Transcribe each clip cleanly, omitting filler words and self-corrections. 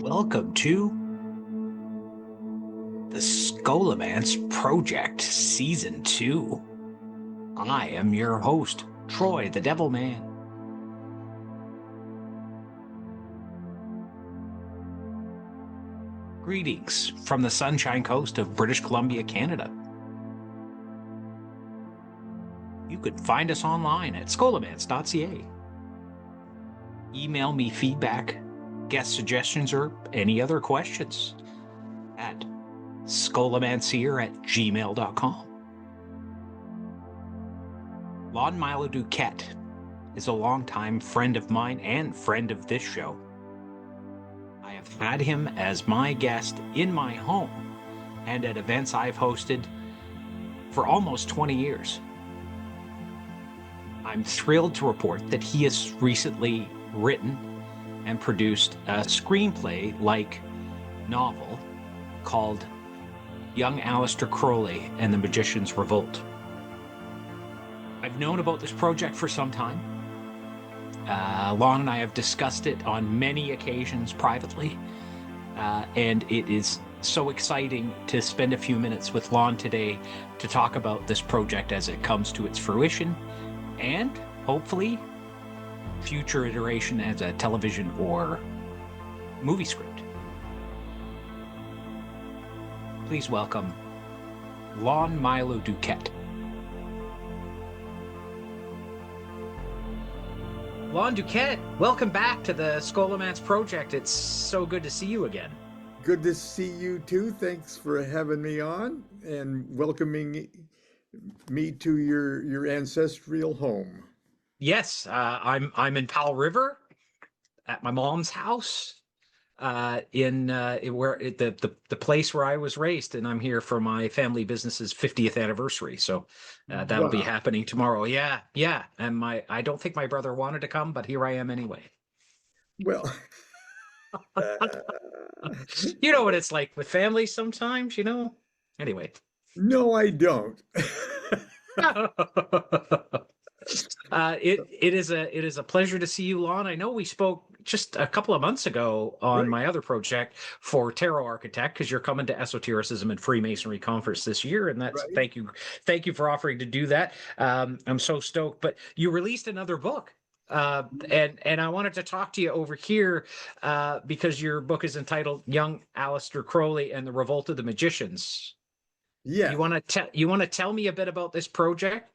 Welcome to the Scholomance Project Season 2. I am your host, Troy the Devil Man. Greetings from the Sunshine Coast of British Columbia, Canada. You can find us online at scholomance.ca. Email me feedback, guest suggestions, or any other questions at scolomancer@gmail.com. Lon Milo DuQuette is a longtime friend of mine and friend of this show. I have had him as my guest in my home and at events I've hosted for almost 20 years. I'm thrilled to report that he has recently written and produced a screenplay-like novel called Young Aleister Crowley and the Magicians Revolt. I've known about this project for some time. Lon and I have discussed it on many occasions privately, and it is so exciting to spend a few minutes with Lon today to talk about this project as it comes to its fruition, and hopefully future iteration as a television or movie script. Please welcome Lon Milo DuQuette. Lon DuQuette, welcome back to the Scholomance Project. It's so good to see you again. Good to see you too. Thanks for having me on and welcoming me to your ancestral home. Yes, I'm in Powell River at my mom's house, in the place where I was raised, and I'm here for my family business's 50th anniversary. So that'll be happening tomorrow. Yeah, and I don't think my brother wanted to come, but here I am anyway. Well, you know what it's like with families sometimes, Anyway. No, I don't. It is a pleasure to see you, Lon. I know we spoke just a couple of months ago on my other project for Tarot Architect, because you're coming to Esotericism and Freemasonry Conference this year, and that's thank you for offering to do that. I'm so stoked. But you released another book, and I wanted to talk to you over here because your book is entitled Young Aleister Crowley and the Revolt of the Magicians. Yeah. You want to tell me a bit about this project?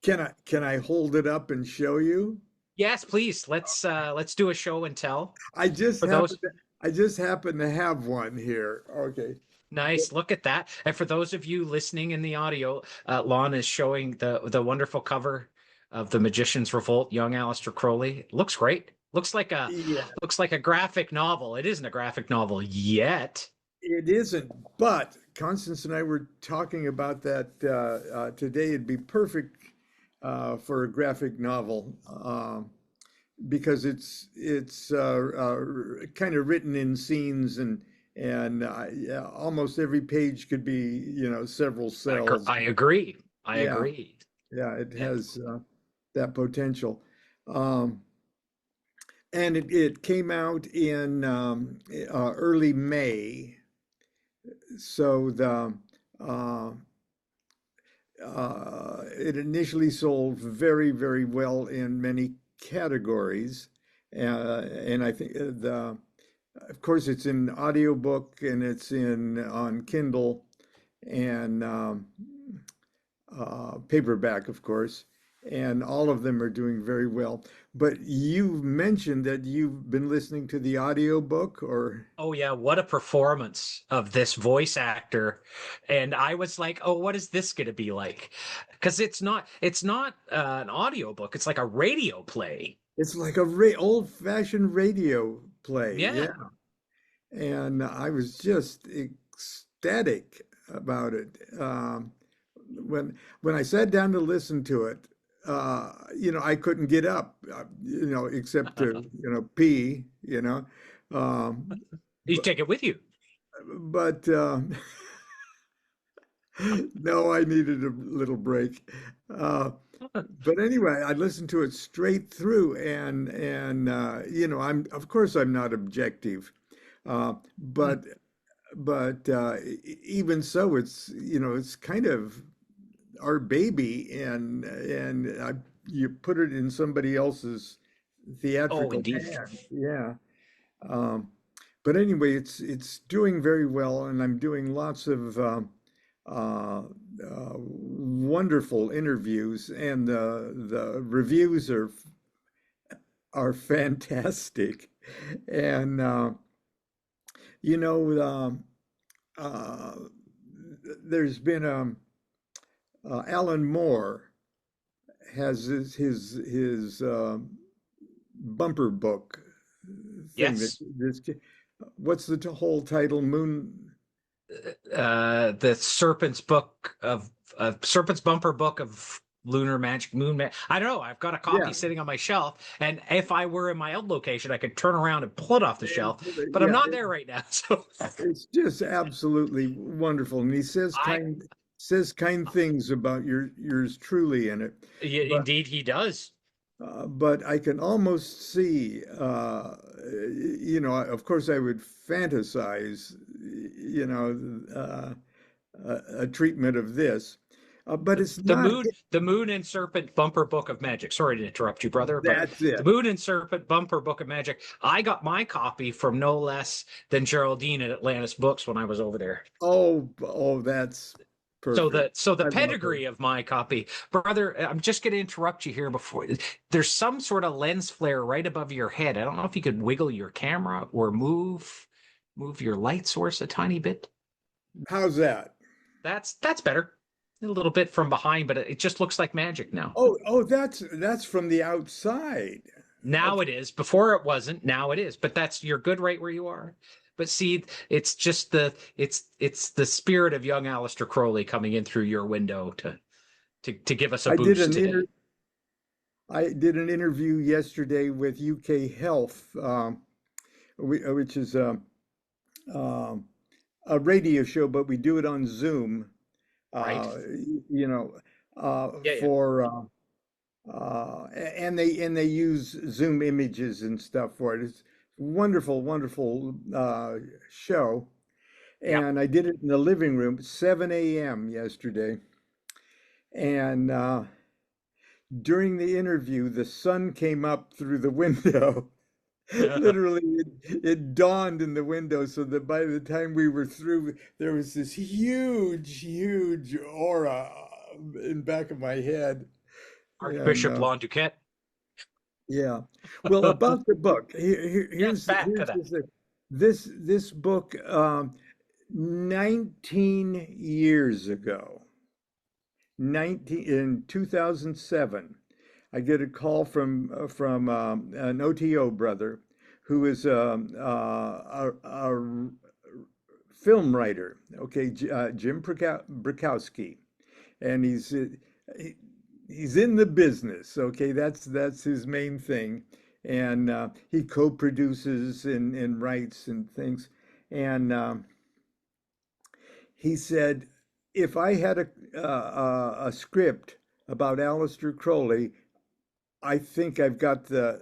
Can I hold it up and show you? Yes, please. Let's do a show and tell. I just happen to have one here. Okay. Nice. Look at that. And for those of you listening in the audio, Lon is showing the wonderful cover of the Magicians Revolt, Young Aleister Crowley. It looks great. Looks like a graphic novel. It isn't a graphic novel yet. It isn't, but Constance and I were talking about that today. It'd be perfect for a graphic novel because it's kind of written in scenes, and almost every page could be several cells. I agree. I agree. Yeah, it has that potential. And it came out in early May. So it initially sold very, very well in many categories, and I think of course, it's in audiobook and it's on Kindle and paperback, of course, and all of them are doing very well. But you mentioned that you've been listening to the audiobook, or? Oh yeah, what a performance of this voice actor. And I was like, oh, what is this going to be like? Because it's not an audiobook, it's like a radio play. It's like a old-fashioned radio play. Yeah. And I was just ecstatic about it. When I sat down to listen to it, I couldn't get up, except to, pee, You take it with you. But no, I needed a little break. But anyway, I listened to it straight through, and I'm of course I'm not objective, But even so, it's it's kind of our baby, and you put it in somebody else's Oh, theatrical indeed. hand. Yeah. Um, but anyway, it's doing very well, and I'm doing lots of wonderful interviews, and the reviews are fantastic. And you know, uh, there's been Alan Moore has his bumper book thing that Yes. this what's the whole title? Moon. The Serpent's Bumper Book of Lunar Magic, Moon Magic. I don't know. I've got a copy Yeah, sitting on my shelf, and if I were in my old location, I could turn around and pull it off the and shelf. But I'm yeah, not there right now, so it's just absolutely wonderful, and he I says kind things about yours truly in it. yeah, But indeed he does. but I can almost see, of course, I would fantasize, a treatment of this, but it's The not. moon, the Moon and Serpent Bumper Book of Magic. Sorry to interrupt you, brother, but That's the it. Moon and Serpent Bumper Book of Magic. I got my copy from no less than Geraldine at Atlantis Books when I was over there. Oh, that's So perfect. the I love her. pedigree of my copy, brother. I'm just going to interrupt you here before there's some sort of lens flare right above your head. I don't know if you could wiggle your camera or move your light source a tiny bit. How's that? That's better. A little bit from behind, but it just looks like magic now. Oh, that's from the outside. Now Okay. it is. Before it wasn't. Now it is. But that's you're good right where you are. But see, it's just it's the spirit of young Aleister Crowley coming in through your window to give us a I did boost an inter today. I did an interview yesterday with UK Health, which is um, a radio show, but we do it on Zoom. Right? Uh, you know, Yeah, yeah. for and they use Zoom images and stuff for it. It's wonderful, wonderful show. Yeah. And I did it in the living room, 7 a.m. yesterday. And during the interview, the sun came up through the window. Literally, it dawned in the window, so that by the time we were through, there was this huge, huge aura in back of my head. And Archbishop Lon DuQuette. yeah, well, about the book, Get back to here's that. the thing. This book, 19 years ago, 19 in 2007, I get a call from an O.T.O brother who is a film writer. Okay, Jim Bukowski, and he, he's in the business. Okay, that's his main thing, and he co-produces and writes and things. And he said, if I had a script about Aleister Crowley, I think I've got the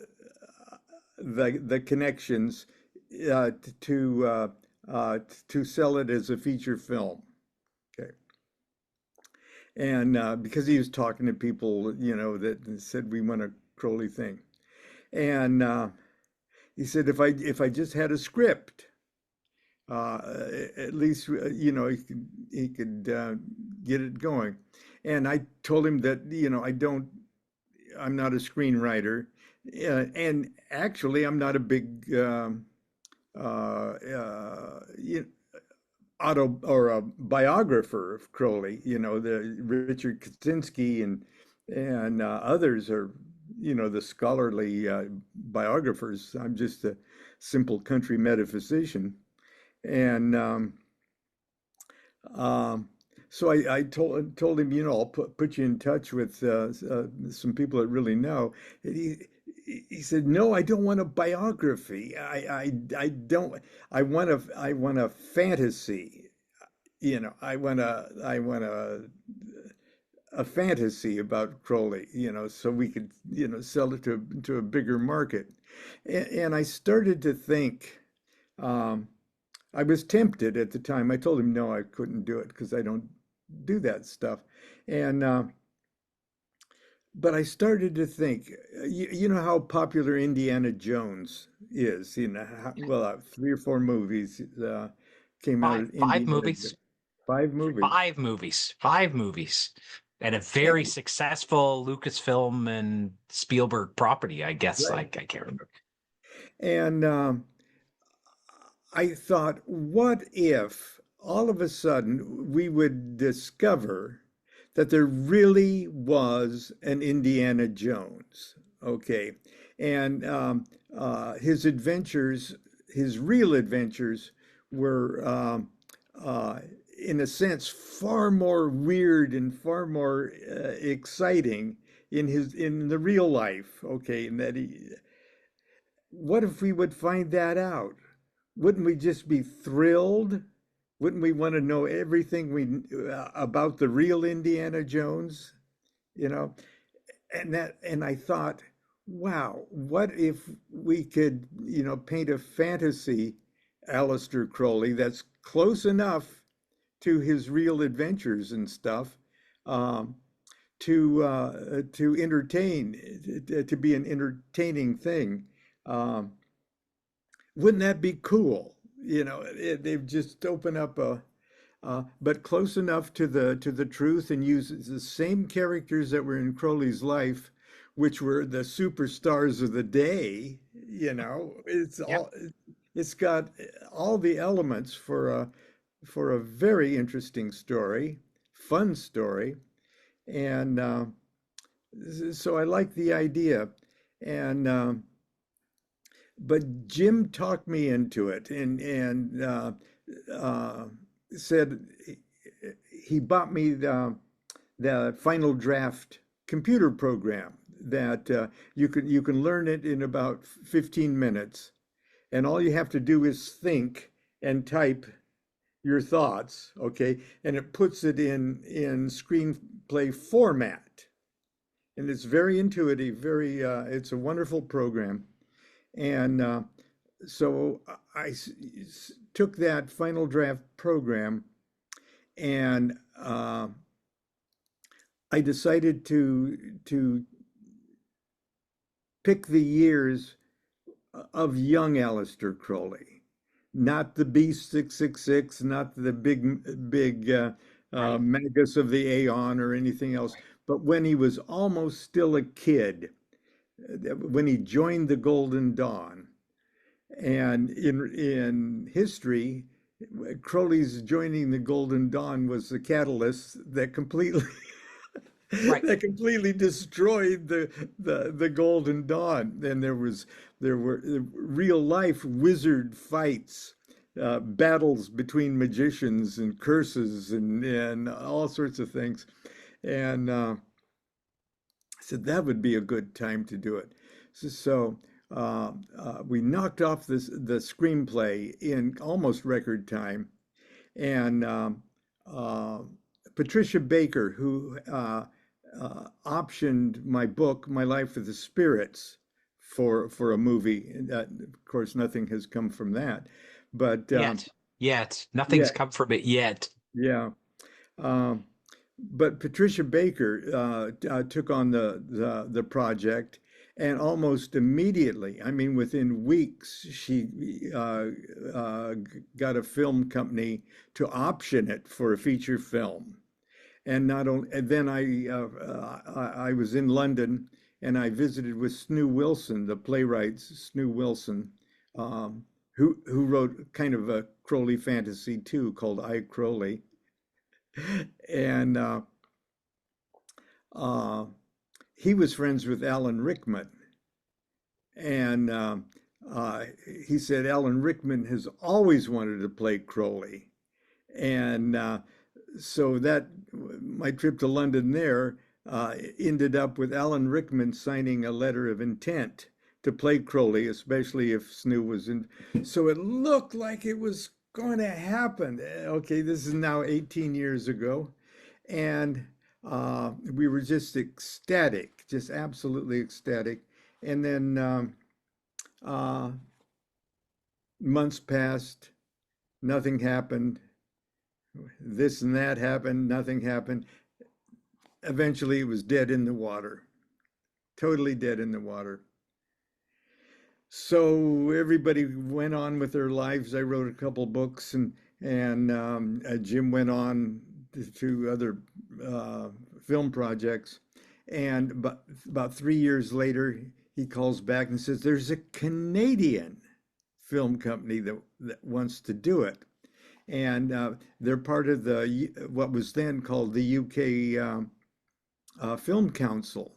connections to to sell it as a feature film. Okay, and because he was talking to people, that said we want a Crowley thing, and he said if I just had a script, at least he could get it going. And I told him that I'm not a screenwriter, and actually I'm not a big you auto or a biographer of Crowley. The Richard Kaczynski and others are the scholarly biographers. I'm just a simple country metaphysician, and um, so I told him, I'll put you in touch with some people that really know. And he said, no, I don't want a biography. I don't. I want a fantasy. I want a fantasy about Crowley. So we could sell it to a bigger market. And I started to think. Um, I was tempted at the time. I told him no, I couldn't do it because I don't do that stuff. And but I started to think, you know how popular Indiana Jones is. You know, well, 3 or 4 movies came out Five, of five Indiana. movies, 5 movies. five movies, and a very And, successful Lucasfilm and Spielberg property, I guess. right. Like I can't remember. And I thought, what if all of a sudden we would discover that there really was an Indiana Jones? Okay. And his adventures, his real adventures, were, uh, in a sense, far more weird and far more exciting in the real life. Okay. And that what if we would find that out? Wouldn't we just be thrilled? Wouldn't we want to know everything we about the real Indiana Jones? You know, and I thought, wow, what if we could, paint a fantasy Aleister Crowley that's close enough to his real adventures and stuff, um, to entertain, to be an entertaining thing. Um, wouldn't that be cool? They've just opened up but close enough to the truth and use the same characters that were in Crowley's life, which were the superstars of the day. Yep. It's got all the elements for a very interesting story, fun story, and so I like the idea. And but Jim talked me into it, and uh, said he bought me the Final Draft computer program that you can learn it in about 15 minutes, and all you have to do is think and type your thoughts, okay, and it puts it in screenplay format, and it's very intuitive, very it's a wonderful program. And so took that Final Draft program, and I decided to pick the years of young Aleister Crowley, not the B666, not the big Right. Magus of the Aeon or anything else, Right. but when he was almost still a kid, when he joined the Golden Dawn. And in history, Crowley's joining the Golden Dawn was the catalyst that completely Right. that completely destroyed the Golden Dawn. And there were real life wizard fights, battles between magicians and curses and all sorts of things. And I said that would be a good time to do it. So we knocked off the screenplay in almost record time, and uh, Patricia Baker, who optioned my book, My Life with the Spirits, for a movie. Of course, nothing has come from that, but Yet. yeah, Nothing's come from it yet. yeah. Um, but Patricia Baker took on the project, and almost immediately, I mean, within weeks, she got a film company to option it for a feature film. And not only, and then I was in London, and I visited with Snoo Wilson, the playwright Snoo Wilson, who wrote kind of a Crowley fantasy too, called I Crowley. And uh, he was friends with Alan Rickman, and uh, he said Alan Rickman has always wanted to play Crowley, and so that my trip to London there ended up with Alan Rickman signing a letter of intent to play Crowley, especially if Snoo was in. So it looked like it was going to happen. Okay, this is now 18 years ago, and we were just ecstatic, just absolutely ecstatic. And then uh, months passed, nothing happened. This and that happened, nothing happened. Eventually, it was dead in the water, totally dead in the water. So everybody went on with their lives. I wrote a couple books, and Jim went on to other uh, film projects. And about 3 years later, he calls back and says, "There's a Canadian film company that wants to do it, and they're part of what was then called the UK Film Council,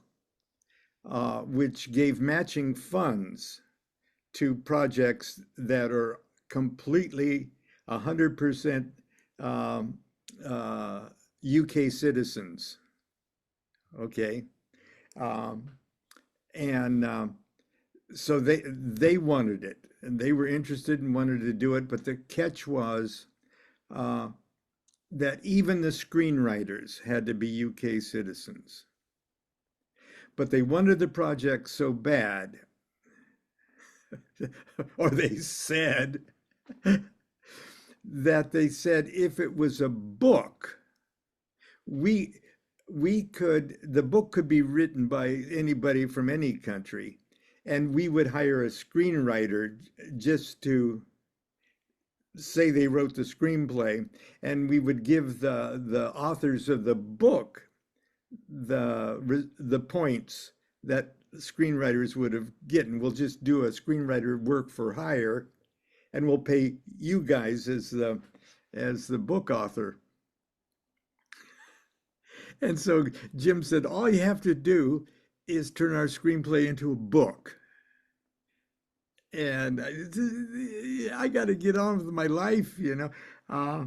which gave matching funds to projects that are completely 100% um, UK citizens." Okay, um, and so they wanted it, and they were interested and wanted to do it. But the catch was uh, that even the screenwriters had to be UK citizens. But they wanted the project so bad, or they said that they said if it was a book, we the book could be written by anybody from any country, and we would hire a screenwriter just to say they wrote the screenplay, and we would give the authors of the book the points that screenwriters would have gotten. We'll just do a screenwriter work for hire, and we'll pay you guys as the book author. And so Jim said, all you have to do is turn our screenplay into a book. And I got to get on with my life, you know. Uh,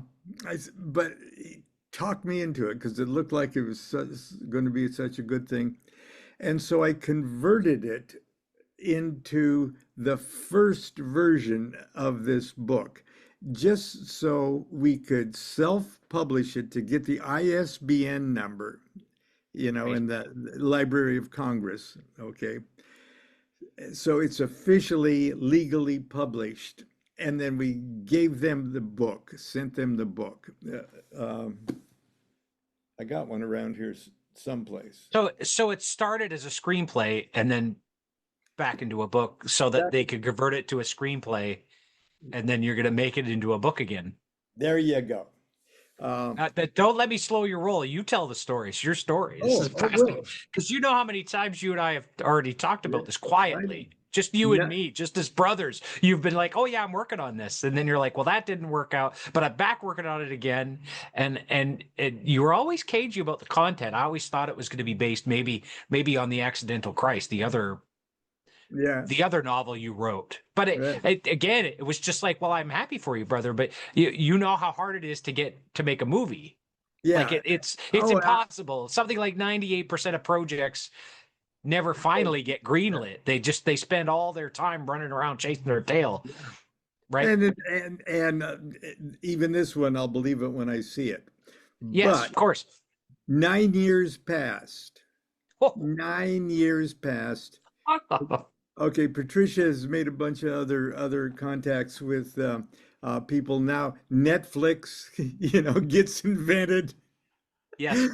but he talked me into it because it looked like it was going to be such a good thing. And so I converted it into the first version of this book, just so we could self-publish it to get the ISBN number, you know, Right. in the Library of Congress. Okay. So it's officially legally published. And then we gave them the book, sent them the book. I got one around here someplace. So it started as a screenplay and then back into a book so that they could convert it to a screenplay, and then you're going to make it into a book again. There you go. Um, Don't let me slow your roll. You tell the story. It's your story. This is oh, fascinating well, because you know how many times you and I have already talked yeah, about this I know. quietly. Just you and No, me, just as brothers. You've been like, "Oh yeah, I'm working on this," and then you're like, "Well, that didn't work out, but I'm back working on it again." And you were always cagey about the content. I always thought it was going to be based maybe on the Accidental Christ, yeah, the other novel you wrote. But right. again, it was just like, well, I'm happy for you, brother, but you know how hard it is to make a movie. Like Yeah. it's Oh, impossible. Something like 98% of projects never finally get yeah. greenlit. They spend all their time running around chasing their tail, right? And even this one, I'll believe it when I see it. Yes, But of course. 9 years passed. 9 years passed. Okay, Patricia has made a bunch of other contacts with people now. Netflix, you know, gets invented, Yes.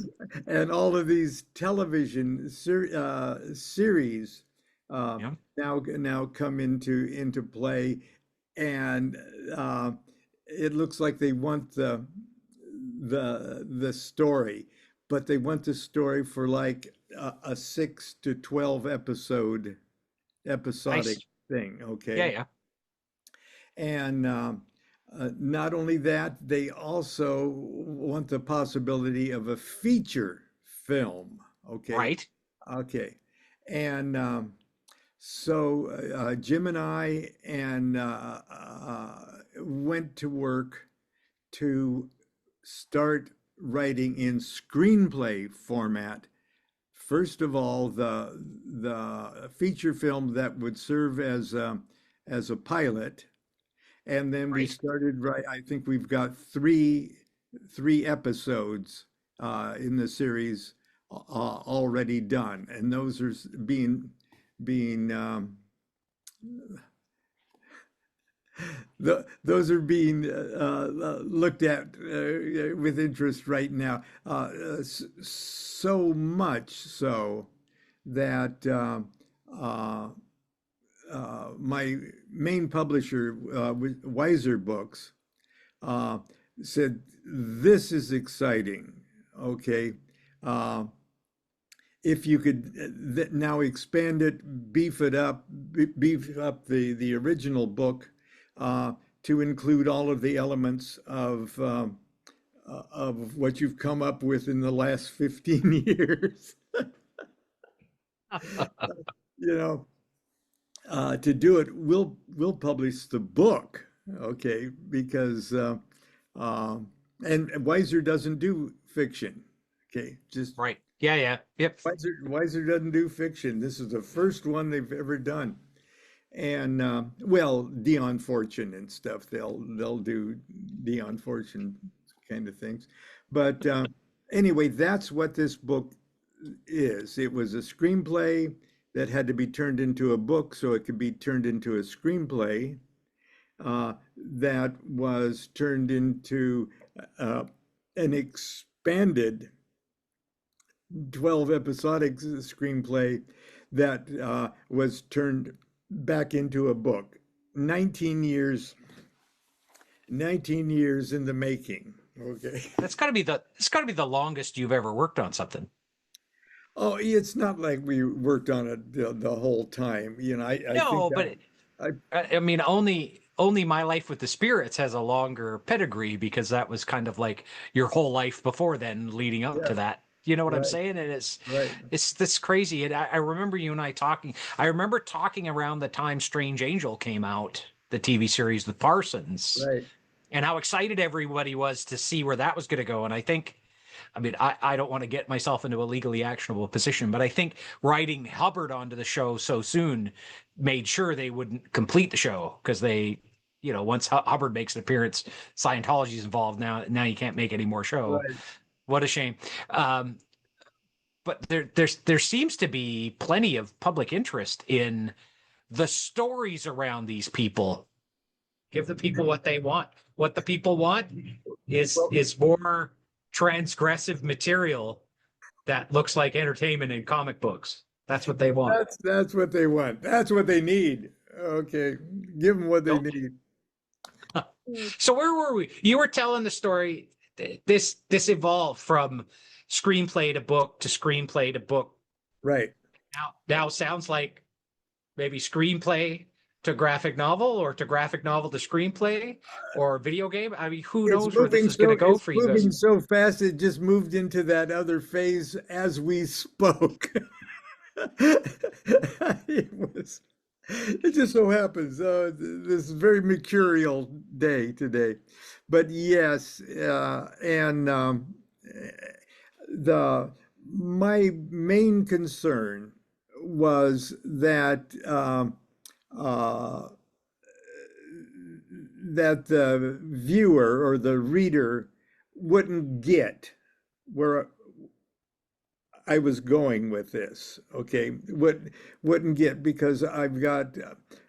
and all of these television series uh, Yeah. now come into play, and uh, it looks like they want the story, but they want the story for like a 6 to 12 episodic Nice. thing. Yeah, Okay, yeah. and not only that, they also want the possibility of a feature film. Okay, Right. okay, and so Jim and I and went to work to start writing in screenplay format. First of all, the feature film that would serve as a pilot, and then we Right. started right. I think we've got three episodes in the series already done, and those are being Those are being looked at with interest right now. So much so that uh, my main publisher, Weiser Books, uh, said, "This is exciting. Okay, uh, if you could now expand it, beef it up, beef up the original book to include all of the elements of what you've come up with in the last 15 years." You know, to do it, we'll publish the book, okay? Because and Weiser doesn't do fiction, okay? Just Right. Yeah, yeah. Yep. Weiser doesn't do fiction. This is the first one they've ever done. And well, Dion Fortune and stuff, they'll do Dion Fortune kind of things. But anyway, that's what this book is. It was a screenplay that had to be turned into a book so it could be turned into a screenplay that was turned into uh, an expanded 12 episodic screenplay that was turned back into a book. 19 years, 19 years in the making. Okay. It's got to be the longest you've ever worked on something. Oh, it's not like we worked on it the whole time. You know, I think No, but I I mean, only My Life with the Spirits has a longer pedigree because that was kind of like your whole life before then, leading up to yes, that. You know what I'm right, saying? And right, it's this crazy. And I remember you and I talking. I remember talking around the time Strange Angel came out, the TV series with Parsons, right. and how excited everybody was to see where that was going to go. And I think, I mean, I don't want to get myself into a legally actionable position, but I think writing Hubbard onto the show so soon made sure they wouldn't complete the show because they, once Hubbard makes an appearance, Scientology's involved now. Now you can't make any more show. Right. What a shame. Um, but there seems to be plenty of public interest in the stories around these people. Give the people what they want. What the people want Well, is more transgressive material that looks like entertainment in comic books. That's what they want. that's what they want. That's what they need. Okay, give them what they So, need. so where were we? You were telling the story. This evolved from screenplay to book to screenplay to book. Right. Now sounds like maybe screenplay to graphic novel or to graphic novel to screenplay or video game. I mean, who knows where this is going to go It's for you guys? moving so fast it just moved into that other phase as we spoke. It was it just so happens this very mercurial day today. But yes, and the my main concern was uh, that the viewer or the reader wouldn't get where I was going with this. Okay, wouldn't get because I've got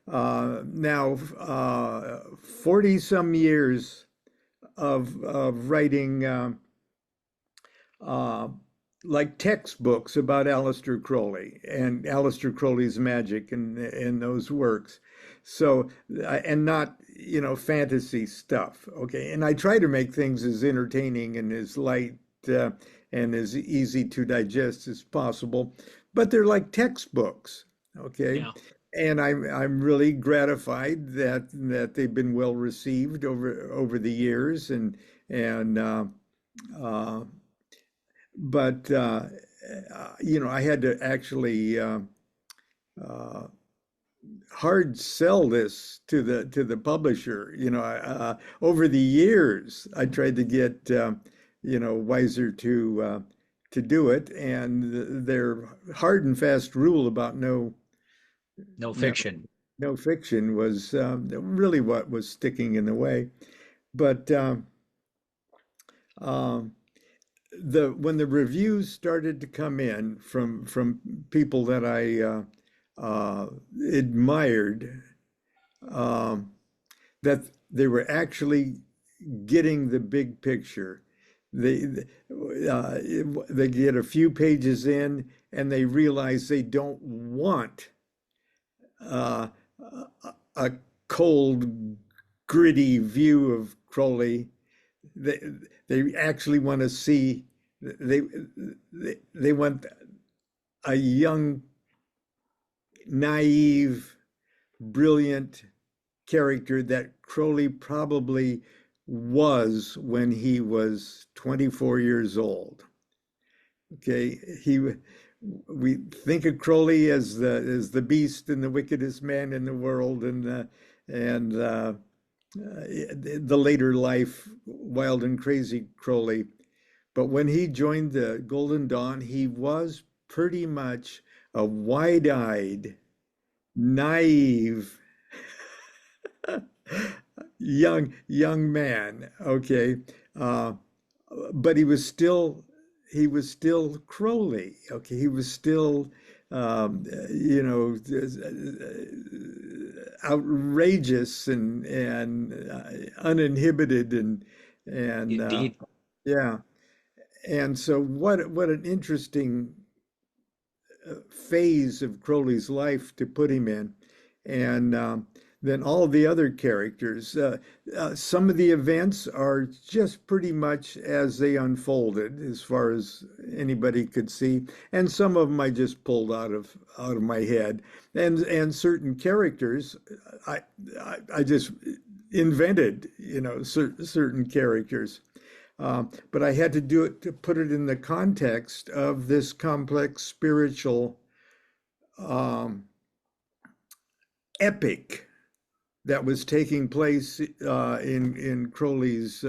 now 40 some years of writing uh, like textbooks about Aleister Crowley and Aleister Crowley's magic and those works. So and not fantasy stuff. Okay, and I try to make things as entertaining and as light uh, and as easy to digest as possible, but they're like textbooks. Okay, Yeah. and I'm really gratified that they've been well received over the years and uh, but I had to actually uh, hard sell this to the publisher. Over the years, I tried to get Weiser to do it, and their hard and fast rule about No no fiction. no fiction was really what was sticking in the way. But um, the when the reviews started to come in from people that I admired, um, that they were actually getting the big picture. They they get a few pages in and they realize they don't want uh, a cold, gritty view of Crowley. They they actually want to see they they want a young, naive, brilliant character that Crowley probably was when he was 24 years old. Okay, we think of Crowley as the beast and the wickedest man in the world, and the later life, wild and crazy Crowley. But when he joined the Golden Dawn, he was pretty much a wide-eyed, naive, young man. Okay, uh, but he was still Crowley. Okay, he was still you know, outrageous and uninhibited and Indeed. yeah. And so what an interesting phase of Crowley's life to put him in. And then all the other characters, some of the events are just pretty much as they unfolded, as far as anybody could see, and some of them I just pulled out of my head, and certain characters, I I just invented, you know, certain characters. But I had to do it to put it in the context of this complex spiritual um, epic that was taking place in Crowley's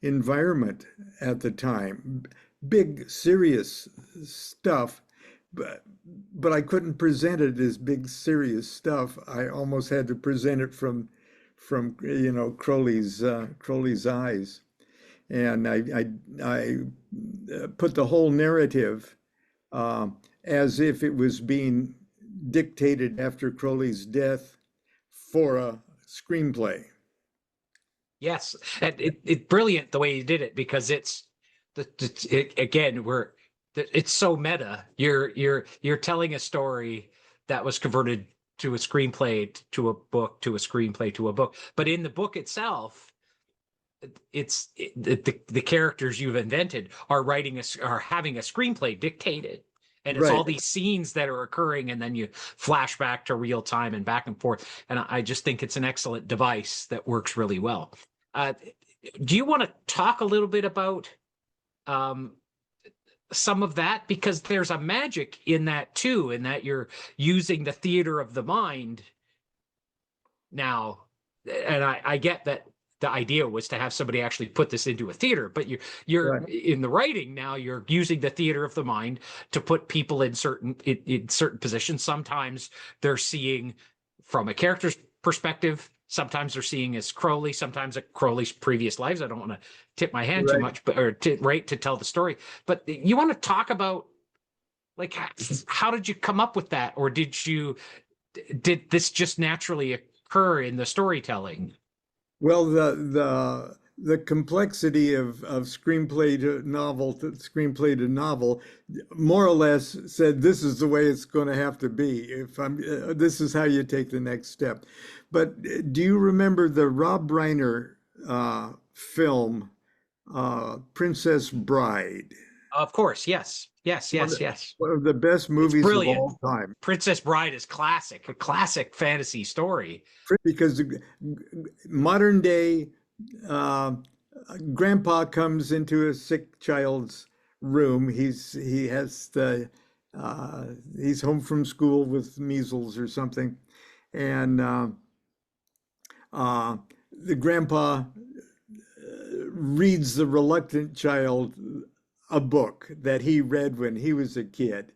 environment at the time. Big, serious stuff, but I couldn't present it as big, serious stuff. I almost had to present it from you know, Crowley's eyes. And I put the whole narrative uh, as if it was being dictated after Crowley's death for a screenplay. Yes, and it's brilliant the way you did it because again it's so meta. You're telling a story that was converted to a screenplay to a book to a screenplay to a book, but in the book itself, the characters you've invented are having a screenplay dictated, and it's all Right. these scenes that are occurring, and then you flash back to real time and back and forth. And I just think it's an excellent device that works really well. Uh, do you want to talk a little bit about um, some of that, because there's a magic in that too, in that you're using the theater of the mind now, and I get that the idea was to have somebody actually put this into a theater, but you're Right. in the writing now, you're using the theater of the mind to put people in certain positions. Sometimes they're seeing from a character's perspective, sometimes they're seeing as Crowley, sometimes at Crowley's previous lives. I don't want to tip my hand too Right. much, but to tell the story. But you want to talk about, like, how did you come up with that, or did this just naturally occur in the storytelling? Well, the complexity of screenplay to novel, more or less said this is the way it's going to have to be. If I'm, this is how you take the next step. But do you remember the Rob Reiner film, Princess Bride? Of course, yes, yes, One, yes, yes. one of the best It's movies of brilliant. all time. Princess Bride is classic, a classic fantasy story. Because modern day uh, grandpa comes into a sick child's room. He has the he's home from school with measles or something, and uh, the grandpa reads the reluctant child a book that he read when he was a kid.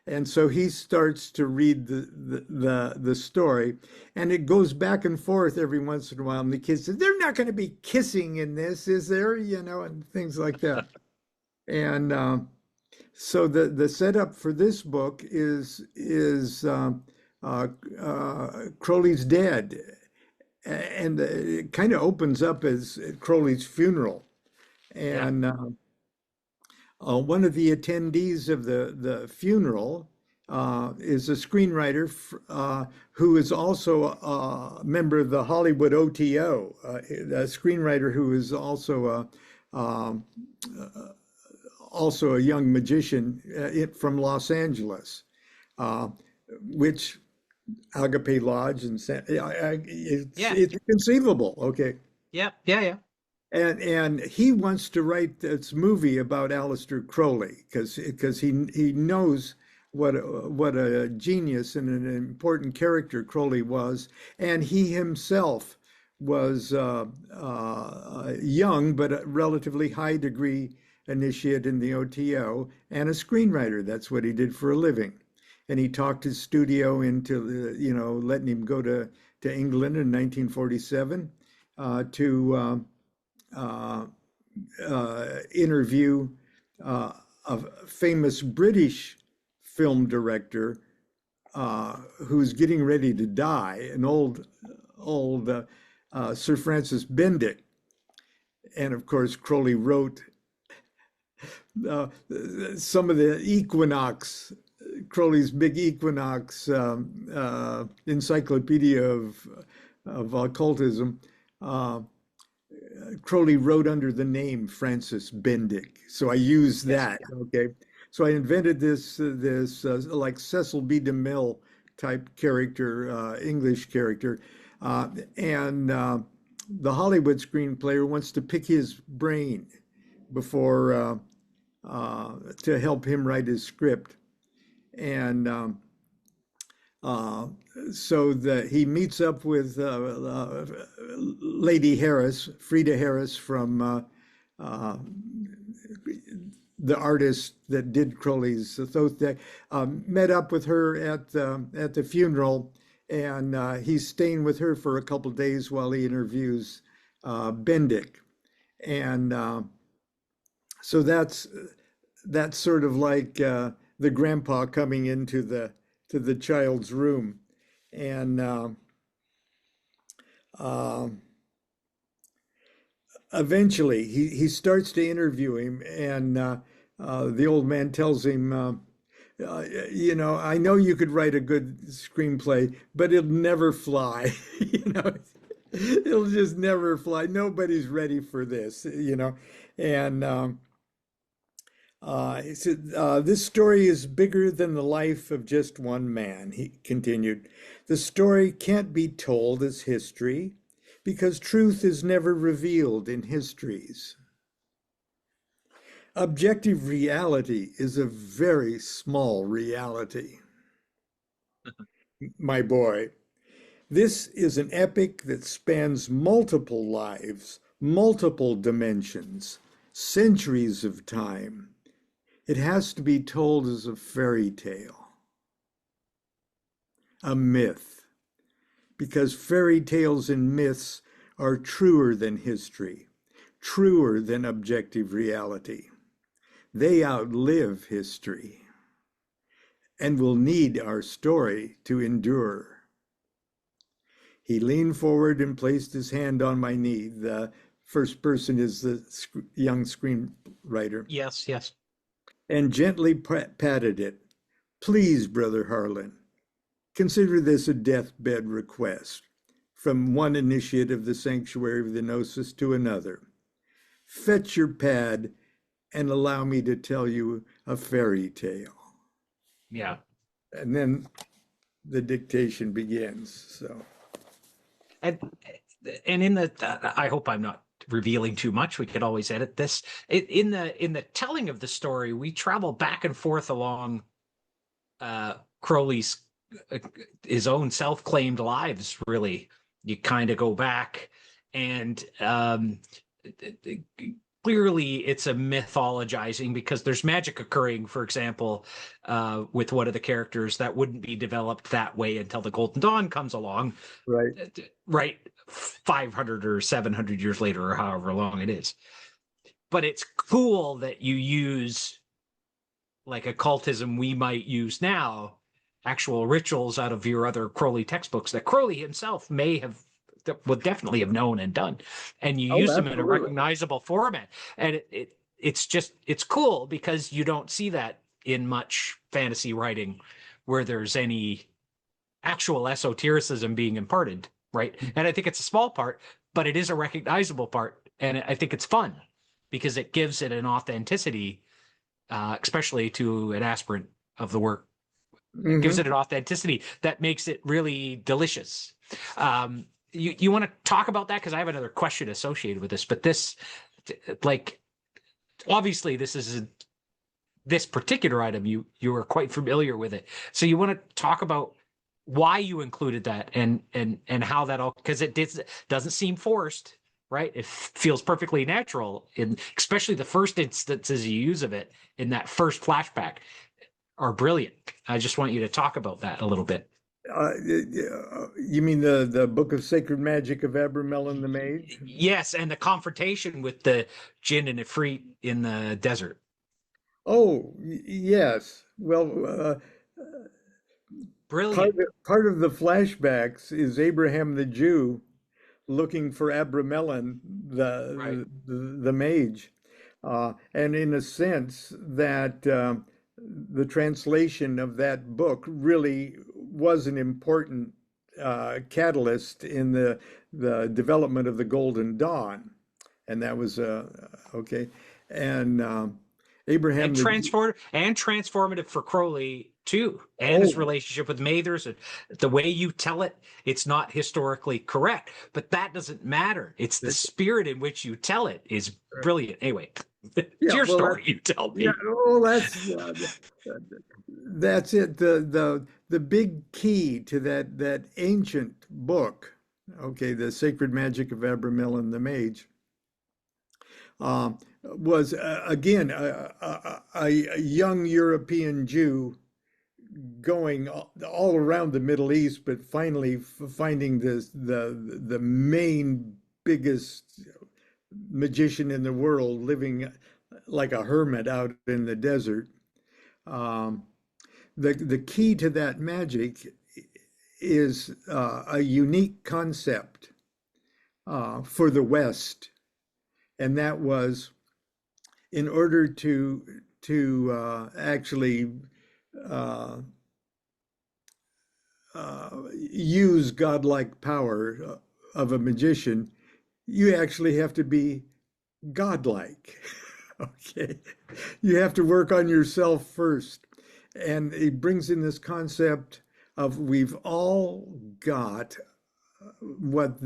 And so he starts to read the story, and it goes back and forth every once in a while. And the kids say, "They're not going to be kissing in this, is there?" You know, and things like that. And so the setup for this book is Crowley's dead, and it kind of opens up as Crowley's funeral. Yeah. And one of the attendees of the funeral is a screenwriter who is also a member of the Hollywood O.T.O, a screenwriter who is um, also a young magician from Los Angeles, uh, which Agape Lodge and Yeah. it's conceivable. Okay. Yeah. Yeah. Yeah. And he wants to write this movie about Aleister Crowley because he knows what a genius and an important character Crowley was, and he himself was young but a relatively high degree initiate in the O.T.O and a screenwriter. That's what he did for a living, and he talked his studio into letting him go to England in 1947 to uh, interview a famous British film director who's getting ready to die, an old Sir Francis Bendick. And of course, Crowley wrote uh, some of the Crowley's big equinox encyclopedia of occultism. Uh, Crowley wrote under the name Francis Bendick, so I used Yes. that. Okay, so I invented this like Cecil B. DeMille type character, English character, and the Hollywood screenplayer wants to pick his brain before to help him write his script, and uh, so that he meets up with Lady Harris, Frida Harris from uh, the artist that did Crowley's Thoth, met up with her at the funeral, and he's staying with her for a couple days while he interviews Bendick, and so that's sort of like the grandpa coming into the child's room, and uh, eventually he starts to interview him, and the old man tells him, I know you could write a good screenplay, but it'll never fly. It'll just never fly. Nobody's ready for this. And he said, this story is bigger than the life of just one man, he continued. The story can't be told as history because truth is never revealed in histories. Objective reality is a very small reality. My boy, this is an epic that spans multiple lives, multiple dimensions, centuries of time. It has to be told as a fairy tale, a myth, because fairy tales and myths are truer than history, truer than objective reality. They outlive history and will need our story to endure. He leaned forward and placed his hand on my knee. The first person is the young screenwriter. Yes. Yes. And gently patted it. Please, Brother Harlan, consider this a deathbed request from one initiate of the sanctuary of the Gnosis to another. Fetch your pad and allow me to tell you a fairy tale. Yeah. And then the dictation begins. So, And in the I hope I'm not revealing too much. We could always edit this. In the telling of the story, we travel back and forth along Crowley's his own self-claimed lives. Really, you kind of go back, and clearly it's a mythologizing because there's magic occurring, for example, with one of the characters that wouldn't be developed that way until the Golden Dawn comes along, right 500 or 700 years later, or however long it is. But it's cool that you use, like occultism we might use now, actual rituals out of your other Crowley textbooks that Crowley himself may have would definitely have known and done, and you Oh, use them in a absolutely. recognizable format, and it's cool because you don't see that in much fantasy writing where there's any actual esotericism being imparted, right? And I think it's a small part, but it is a recognizable part, and I think it's fun because it gives it an authenticity, especially to an aspirant of the work. It gives Hmm. it an authenticity that makes it really delicious. You want to talk about that because I have another question associated with this, but this, like, obviously, this particular item you are quite familiar with it, so you want to talk about why you included that and how that all, because doesn't seem forced, right? It feels perfectly natural, in especially the first instances you use of it in that first flashback are brilliant. I just want you to talk about that a little bit. You mean the Book of Sacred Magic of Abramelin the Mage? Yes, and the confrontation with the Jinn and Ifrit in the desert. Oh, yes. Well, Brilliant. part of the flashbacks is Abraham the Jew looking for Abramelin, Right. the mage, and in a sense that the translation of that book really was an important catalyst in the development of the Golden Dawn, and that was okay, and Abraham And the transformative for Crowley too, and his oh. relationship with Mathers, and the way you tell it. It's not historically correct, but that doesn't matter. It's the spirit in which you tell it is brilliant. Anyway, it's Yeah, your well, story. You tell yeah, me. oh, that's it. The big key to that ancient book, okay, the Sacred Magic of Abramelin the Mage, was again a young European Jew going all around the Middle East, but finally finding the main biggest magician in the world living like a hermit out in the desert. Um, the key to that magic is a unique concept for the West, and that was in order to actually uh, use godlike power of a magician, you actually have to be godlike. Okay, you have to work on yourself first, and it brings in this concept of we've all got what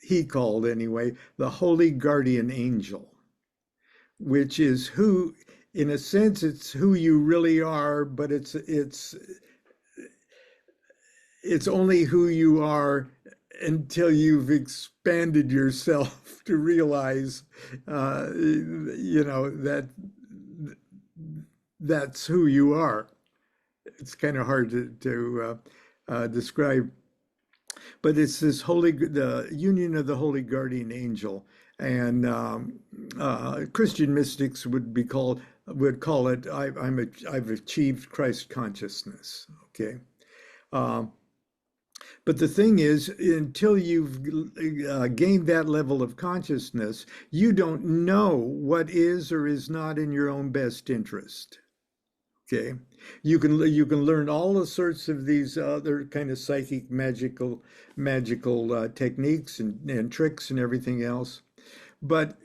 he called anyway the holy guardian angel, which is who, in a sense, it's who you really are, but it's only who you are until you've expanded yourself to realize, that that's who you are. It's kind of hard to describe, but it's the union of the holy guardian angel, and Christian mystics would call it I've achieved Christ consciousness. Okay. Um, But the thing is, until you've gained that level of consciousness, you don't know what is or is not in your own best interest. Okay, you can learn all the sorts of these other kind of psychic magical techniques and tricks and everything else, but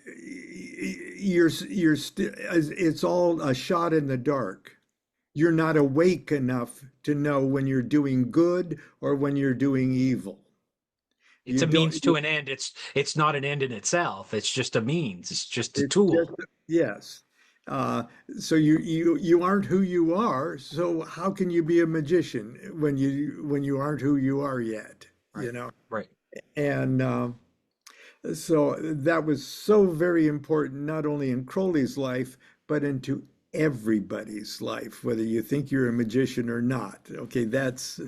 you're still it's all a shot in the dark. You're not awake enough to know when you're doing good or when you're doing evil. It's You a don't, means to an end. It's not an end in itself. It's just a means. It's just a it's just, tool. yes. Uh, so you aren't who you are. So how can you be a magician when you aren't who you are yet? Right. Right. And so that was so very important, not only in Crowley's life, but into everybody's life, whether you think you're a magician or not. Okay, that's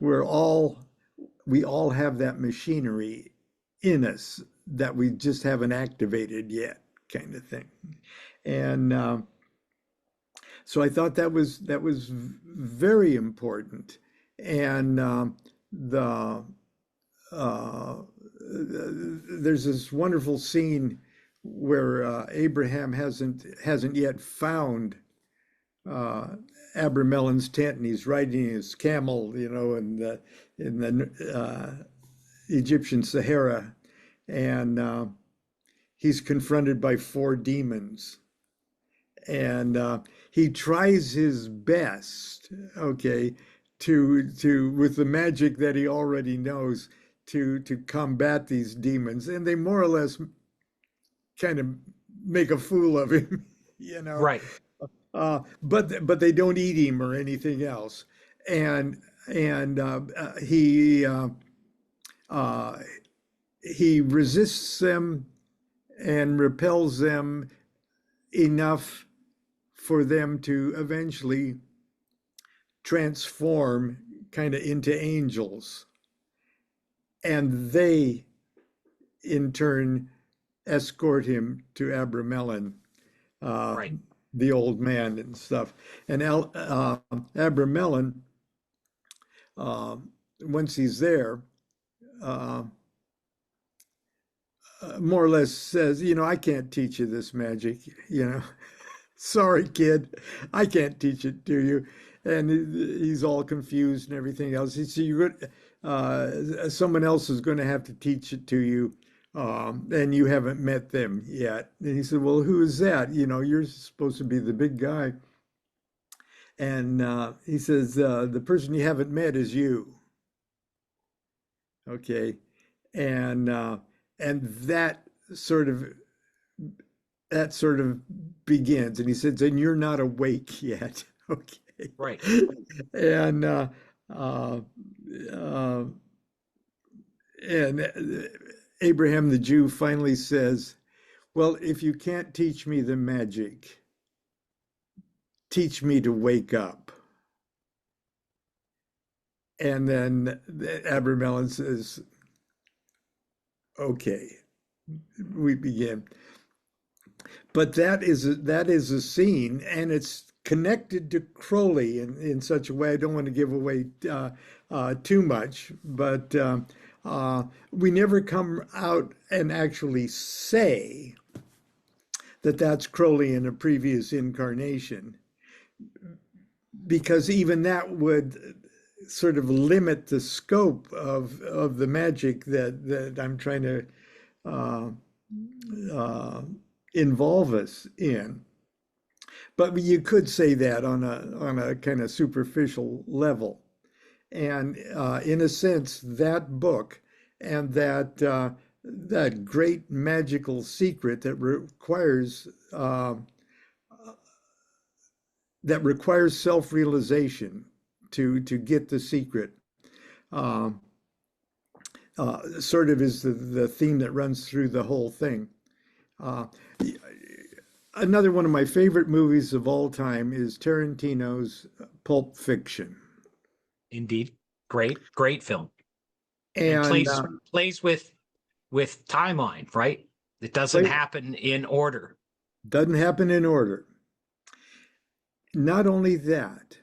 we're all we all have that machinery in us that we just haven't activated yet, kind of thing. And so I thought that was very important. And the uh, there's this wonderful scene where Abraham hasn't yet found uh, Abramellin's tent, and he's riding his camel, in the Egyptian Sahara, and he's confronted by four demons, and he tries his best, okay, to with the magic that he already knows to combat these demons, and they more or less kind of make a fool of him, you know. Right. But they don't eat him or anything else, and uh, he resists them and repels them enough for them to eventually transform kind of into angels, and they in turn escort him to Abramelin, uh, Right. the old man and stuff. And Abramelin, uh, once he's there, uh, more or less says, I can't teach you this magic, sorry, kid, I can't teach it to you. And he's all confused and everything else. He said, someone else is going to have to teach it to you, and you haven't met them yet. And he said, well, who is that? You're supposed to be the big guy. And he says, the person you haven't met is you. Okay. And that sort of begins. And he says, and you're not awake yet. Okay. Right. And uh, uh, and Abraham the Jew finally says, well, if you can't teach me the magic, teach me to wake up. And then Abramelin says, okay, we begin. But that is a scene, and it's connected to Crowley in such a way. I don't want to give away too much, but we never come out and actually say that that's Crowley in a previous incarnation, because even that would sort of limit the scope of the magic that I'm trying to involve us in. But you could say that on a kind of superficial level. And in a sense, that book and that great magical secret that requires self-realization to get the secret, sort of is the theme that runs through the whole thing. Another one of my favorite movies of all time is Tarantino's Pulp Fiction. Indeed. Great film. And And plays with timeline, right? It doesn't happen in order. Doesn't happen in order. Not only that,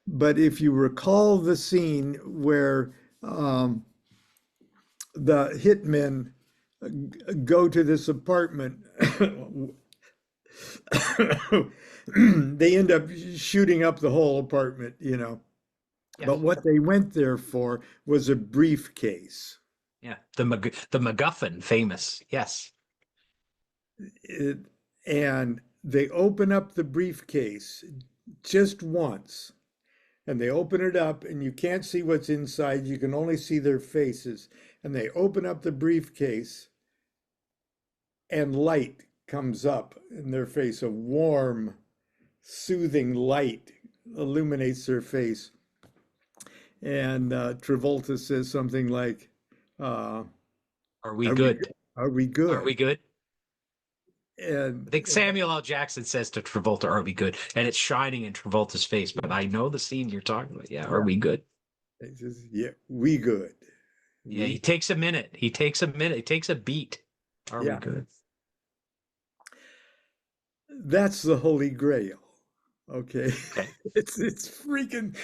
but if you recall the scene where the hitmen go to this apartment, they end up shooting up the whole apartment, Yes. But what they went there for was a briefcase. Yeah, the MacGuffin, famous. Yes. And they open up the briefcase just once, and they open it up, and you can't see what's inside. You can only see their faces. And they open up the briefcase, and light comes up in their face. A warm, soothing light illuminates their face. And Travolta says something like, Are we good? Are we good? Are we good? And I think Samuel L. Jackson says to Travolta, "Are we good?" And it's shining in Travolta's face. But I know the scene you're talking about. Yeah, are we good? He says, yeah, we good. Yeah, he takes a minute. He takes a beat. Are we good? That's the Holy Grail. Okay. It's freaking,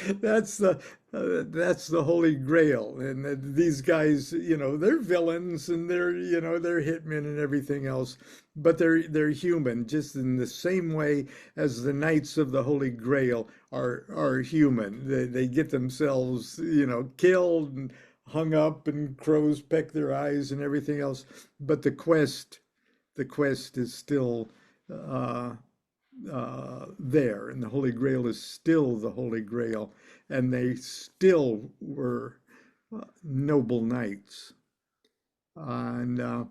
that's the Holy Grail. And these guys, they're villains and they're hitmen and everything else, but they're human, just in the same way as the Knights of the Holy Grail are human. They get themselves, killed and hung up, and crows peck their eyes and everything else. But the quest is still uh, there, and the Holy Grail is still the Holy Grail, and they still were noble knights. And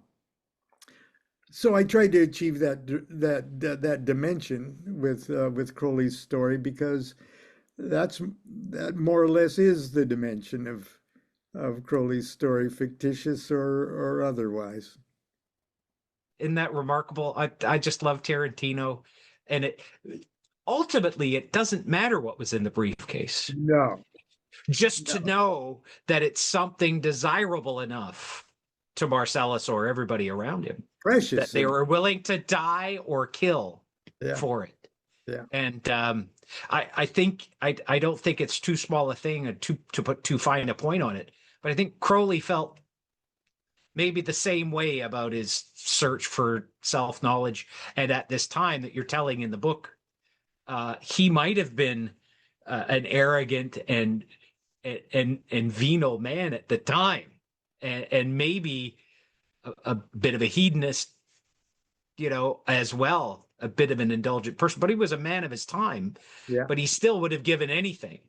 so I tried to achieve that dimension with Crowley's story, because that more or less is the dimension of Crowley's story, fictitious or otherwise. Isn't that remarkable? I just love Tarantino, and it ultimately it doesn't matter what was in the briefcase. No, Just to no, know that it's something desirable enough to Marcellus or everybody around him that precious they enough. were willing to die or kill Yeah, for it. yeah, And I think I don't think it's too small a thing to put too fine a point on it. But I think Crowley felt maybe the same way about his search for self-knowledge. And at this time that you're telling in the book, he might have been an arrogant and venal man at the time, and maybe a bit of a hedonist, as well, a bit of an indulgent person. But he was a man of his time, yeah, but he still would have given anything,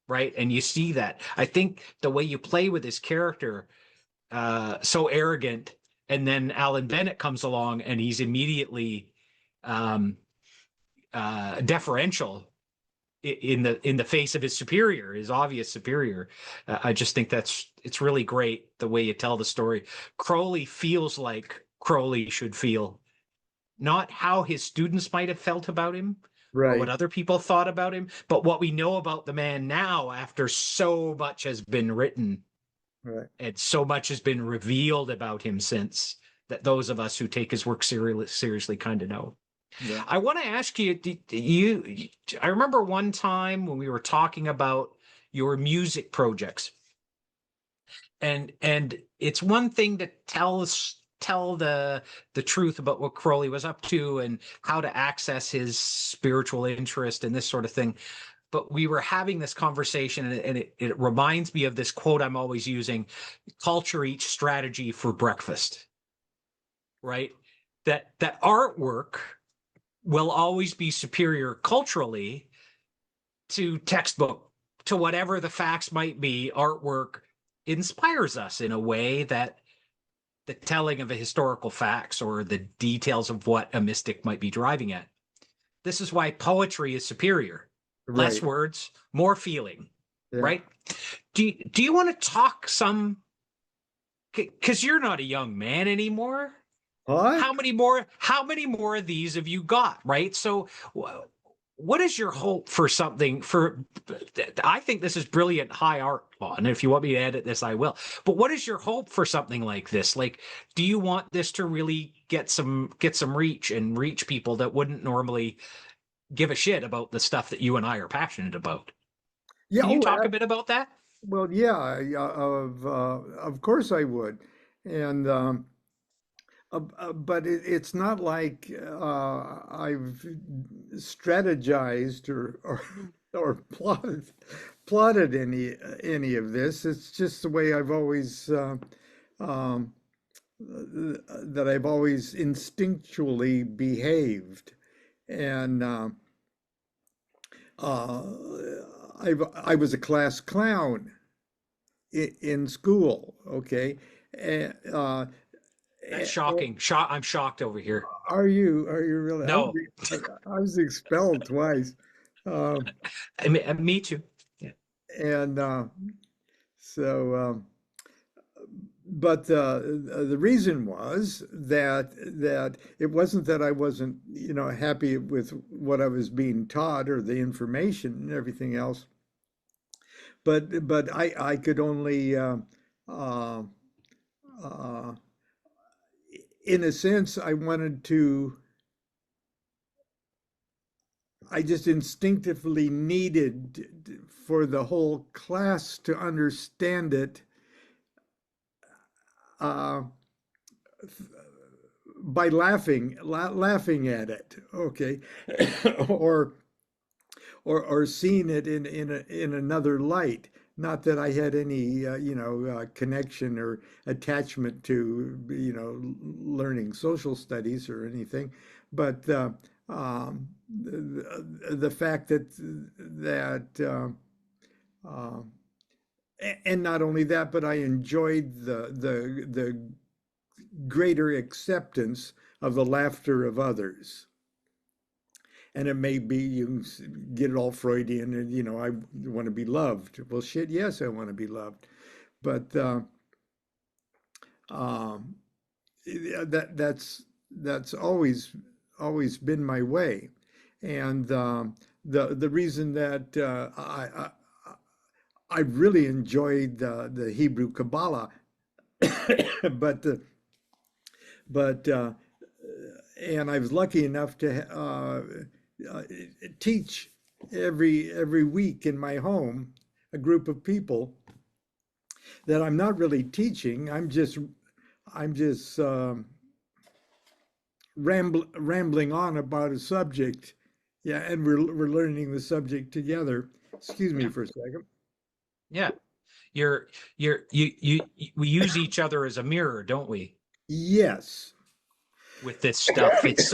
right? And you see that. I think the way you play with his character, so arrogant, and then Alan Bennett comes along and he's immediately um, deferential in the face of his superior, his obvious superior. I just think it's really great the way you tell the story. Crowley feels like Crowley should feel, not how his students might have felt about him or what right, other people thought about him, but what we know about the man now after so much has been written right. and so much has been revealed about him since, that those of us who take his work seriously kind of know. Yeah. I want to ask you, I remember one time when we were talking about your music projects, and it's one thing to tell the truth about what Crowley was up to and how to access his spiritual interest and this sort of thing. But we were having this conversation, and it reminds me of this quote I'm always using: culture eats strategy for breakfast, right? That artwork will always be superior culturally to textbook, to whatever the facts might be. Artwork inspires us in a way that the telling of a historical facts or the details of what a mystic might be driving at. This is why poetry is superior. Less Right. words, more feeling, Yeah. right? Do you want to talk some, because you're not a young man anymore? What? How many more of these have you got, right? So what is your hope for something for, I think this is brilliant high art, and if you want me to edit this I will, but what is your hope for something like this? Like, do you want this to really get some reach and reach people that wouldn't normally give a shit about the stuff that you and I are passionate about? Yeah. Can you talk a bit about that? Well, yeah. Of course I would, and but it's not like I've strategized or plotted any of this. It's just the way I've always um, that I've always instinctually behaved, and uh, I was a class clown in school. Okay, and, That's shocking. I'm shocked over here. are you really? No, I was expelled twice, uh, me too. Yeah. and so. But the reason was that it wasn't that I wasn't, happy with what I was being taught or the information and everything else, but I could only, uh, uh, in a sense, I wanted to I just instinctively needed for the whole class to understand it uh, by laughing at it, okay, or or seeing it in another light. Not that I had any connection or attachment to learning social studies or anything, but the fact uh, and not only that, but I enjoyed the greater acceptance of the laughter of others. And it may be you get it all Freudian, and I want to be loved. Well, shit, yes, I want to be loved, but um, that's always been my way, and the reason that I really enjoyed the Hebrew Kabbalah, but but and I was lucky enough to uh, teach every week in my home a group of people that I'm not really teaching. I'm just rambling on about a subject. Yeah, and we're learning the subject together. Excuse me Yeah. for a second. Yeah. We use each other as a mirror, don't we? Yes. With this stuff. It's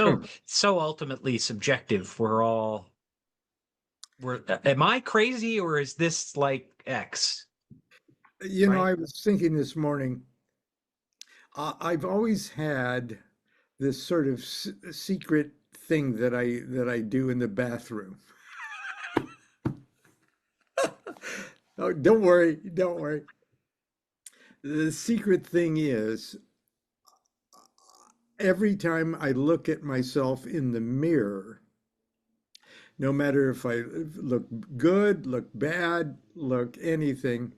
so ultimately subjective. Am I crazy or is this like X? I Right? was thinking this morning, I've always had this sort of secret thing that I do in the bathroom. Oh, don't worry, don't worry. The secret thing is every time I look at myself in the mirror, no matter if I look good, look bad, look anything,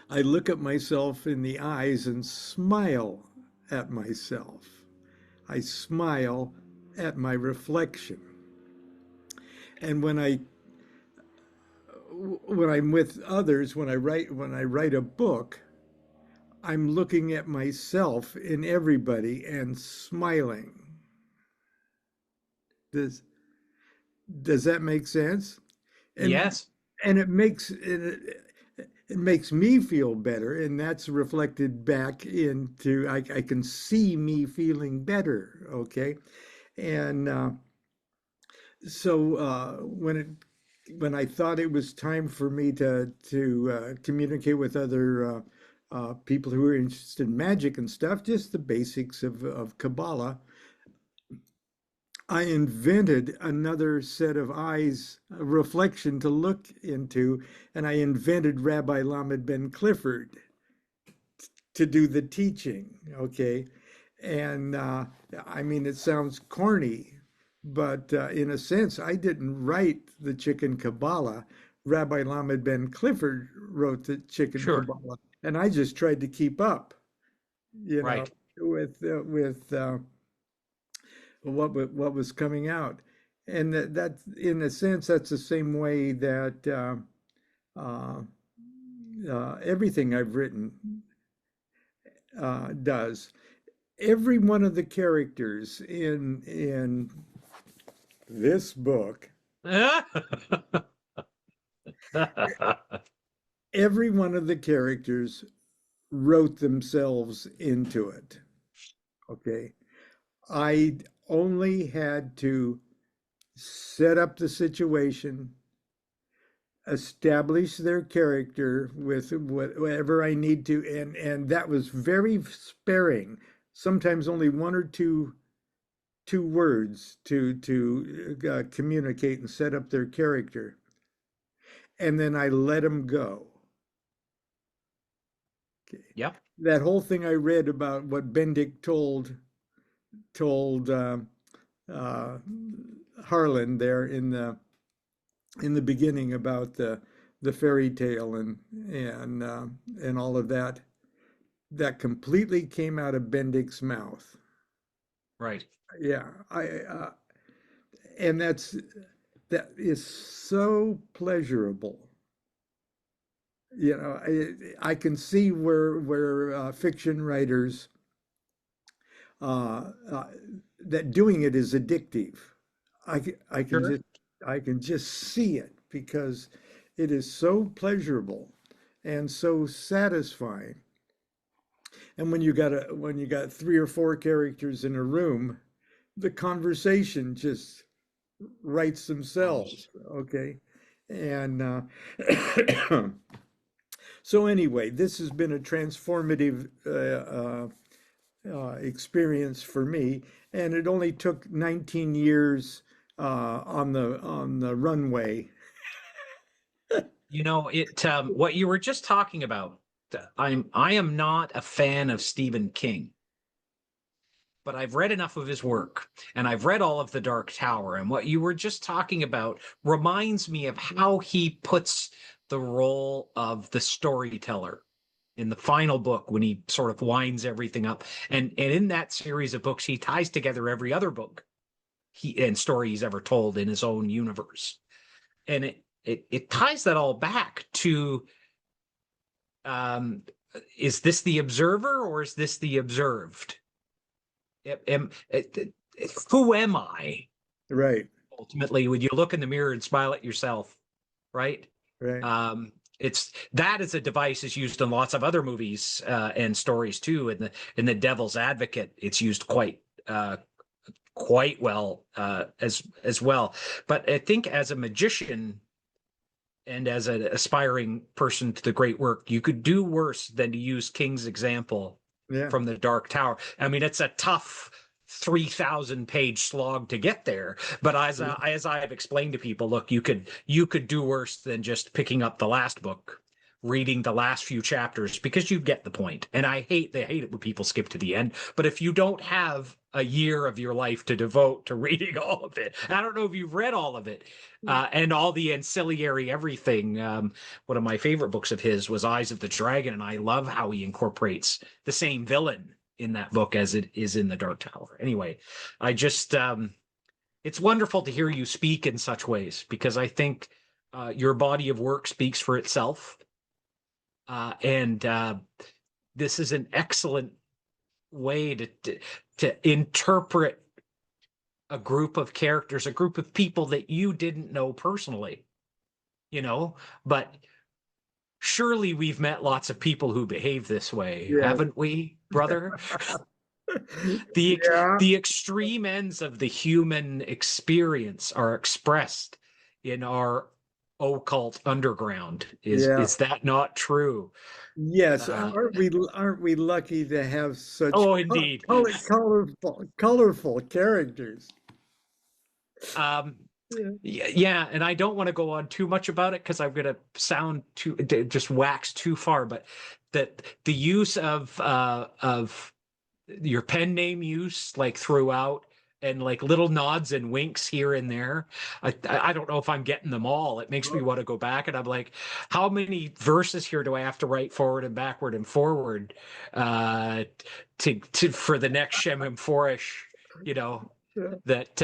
I look at myself in the eyes and smile at myself. I smile at my reflection. And when I'm with others, when I write a book, I'm looking at myself in everybody and smiling. Does does that make sense? And Yes. and it makes me feel better, and that's reflected back into I can see me feeling better. Okay, and so when I thought it was time for me to communicate with other people who are interested in magic and stuff, just the basics of Kabbalah, I invented another set of eyes, a reflection to look into, and I invented Rabbi Lamed Ben Clifford to do the teaching. Okay, and I mean it sounds corny, but in a sense, I didn't write the Chicken Kabbalah. Rabbi Lamed Ben Clifford wrote the Chicken Sure. Kabbalah, and I just tried to keep up, you know, Right. with what was coming out, and that in a sense that's the same way that uh, everything I've written does. Every one of the characters in this book, every one of the characters wrote themselves into it. Okay, I only had to set up the situation, establish their character with whatever I need to, and that was very sparing. Sometimes only one or two words to communicate and set up their character, and then I let them go. Okay. Yep. That whole thing I read about what Bendick told uh, Harlan there in the beginning about the fairy tale and all of that. That completely came out of Bendick's mouth. Right. Yeah, and that is so pleasurable. I can see where fiction writers uh, uh, that doing it is addictive. I can Sure. just see it because it is so pleasurable and so satisfying. And when you got three or four characters in a room, the conversation just writes themselves. Okay, and so anyway, this has been a transformative experience for me, and it only took 19 years on the runway. You know, it what you were just talking about, I am not a fan of Stephen King, but I've read enough of his work and I've read all of The Dark Tower, and what you were just talking about reminds me of how he puts the role of the storyteller in the final book when he sort of winds everything up. And in that series of books, he ties together every other book and story he's ever told in his own universe. And it ties that all back to, um, is this the observer or is this the observed? Who am I? Right, Ultimately, when you look in the mirror and smile at yourself, right? right. It's that as a device is used in lots of other movies and stories too. In the Devil's Advocate, it's used quite well as well. But I think as a magician and as an aspiring person to the great work, you could do worse than to use King's example Yeah. from the Dark Tower. I mean, it's a tough 3,000-page slog to get there. But as I've explained to people, look, you could do worse than just picking up the last book, reading the last few chapters, because you get the point. And they hate it when people skip to the end. But if you don't have a year of your life to devote to reading all of it, I don't know if you've read all of it, and all the ancillary everything. One of my favorite books of his was Eyes of the Dragon, and I love how he incorporates the same villain in that book as it is in the Dark Tower. Anyway, I just it's wonderful to hear you speak in such ways, because I think your body of work speaks for itself, and this is an excellent way to interpret a group of characters, a group of people that you didn't know personally, but surely we've met lots of people who behave this way, Yeah. haven't we, brother? the Yeah. the extreme ends of the human experience are expressed in our occult underground. Is Yeah. is that not true? Yes. Uh, Aren't we lucky to have such oh, indeed. colorful characters? Um, Yeah. yeah, and I don't want to go on too much about it because I'm going to sound just wax too far. But that the use of your pen name use, like throughout, and like little nods and winks here and there. I don't know if I'm getting them all. It makes me want to go back, and I'm like, how many verses here do I have to write forward and backward and forward uh, to for the next Shem Forish, you know, that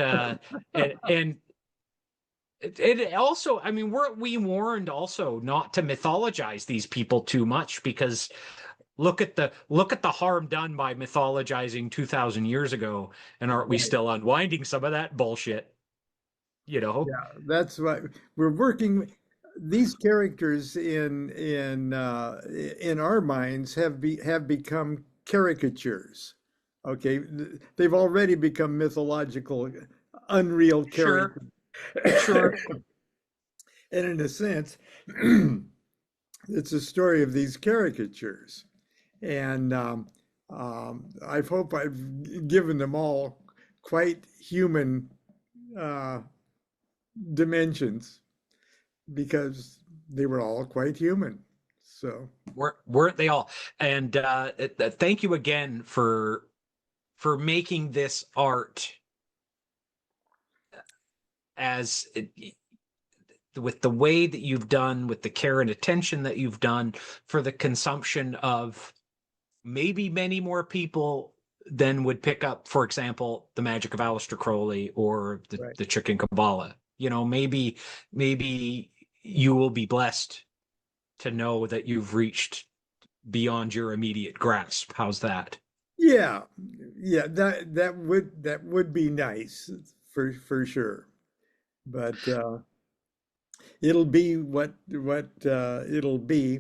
and it also, I mean, we warned also not to mythologize these people too much, because look at the harm done by mythologizing 2,000 years ago, and aren't we Right. still unwinding some of that bullshit? You know, Yeah, that's what we're working. These characters in our minds have become caricatures. Okay, they've already become mythological, unreal sure, characters. sure. And in a sense, it's a story of these caricatures. And I hope I've given them all quite human uh, dimensions because they were all quite human. So, Weren't they all? And thank you again for making this art as with the way that you've done, with the care and attention that you've done for the consumption of maybe many more people than would pick up, for example, The Magic of Aleister Crowley or right. the Chicken Kabbalah. maybe you will be blessed to know that you've reached beyond your immediate grasp. How's that? Yeah, yeah, that would be nice for sure. But it'll be what it'll be.